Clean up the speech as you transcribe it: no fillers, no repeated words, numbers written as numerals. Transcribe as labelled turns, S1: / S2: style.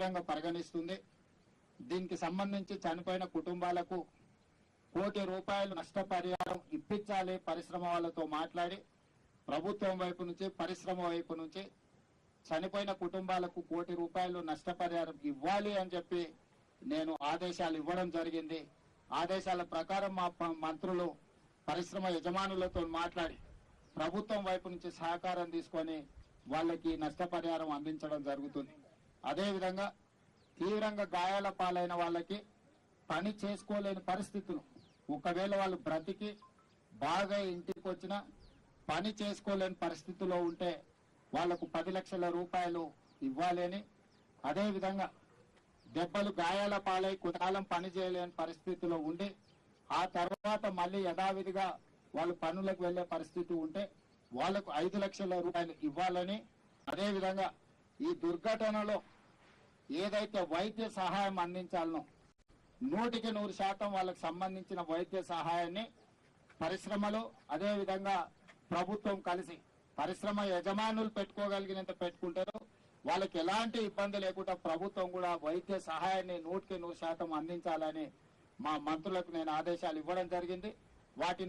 S1: తీవ్రంగా పరిగణిస్తుంది. దీనికి సంబంధించి చనిపోయిన కుటుంబాలకు ₹1 కోటి నష్టపరిహారం ఇప్పించాలి. పరిశ్రమ వాళ్ళతో మాట్లాడి ప్రభుత్వం వైపు నుంచి పరిశ్రమ వైపు నుంచి చనిపోయిన కుటుంబాలకు ₹1 కోటి నష్టపరిహారం ఇవ్వాలి అని చెప్పి నేను ఆదేశాలు ఇవ్వడం జరిగింది. ఆదేశాల ప్రకారం మా మంత్రులు పరిశ్రమ యజమానులతో మాట్లాడి ప్రభుత్వం వైపు నుంచి సహకారం తీసుకొని వాళ్ళకి నష్టపరిహారం అందించడం జరుగుతుంది. అదేవిధంగా తీవ్రంగా గాయాల పాలైన వాళ్ళకి పని చేసుకోలేని పరిస్థితులు, ఒకవేళ వాళ్ళు బ్రతికి బాగా ఇంటికి వచ్చినా పని చేసుకోలేని పరిస్థితిలో ఉంటే వాళ్లకు ₹10 లక్షల ఇవ్వాలని, అదేవిధంగా దెబ్బలు గాయాల పాలై కొంతకాలం పని చేయలేని పరిస్థితిలో ఉండి ఆ తర్వాత మళ్ళీ యథావిధిగా వాళ్ళు పనులకు వెళ్లే పరిస్థితి ఉంటే వాళ్లకు ₹5 లక్షల ఇవ్వాలని, అదేవిధంగా ఈ దుర్ఘటనలో ఏదైతే వైద్య సహాయం అందించాలనో 100% వాళ్ళకు సంబంధించిన వైద్య సహాయాన్ని పరిశ్రమలు అదేవిధంగా ప్రభుత్వం కలిసి పరిశ్రమ యజమానులు పెట్టుకోగలిగినంత పెట్టుకుంటారు. వాళ్ళకి ఎలాంటి ఇబ్బంది లేకుండా ప్రభుత్వం కూడా వైద్య సహాయాన్ని 100% అందించాలని మా మంత్రులకు నేను ఆదేశాలు ఇవ్వడం జరిగింది. వాటిని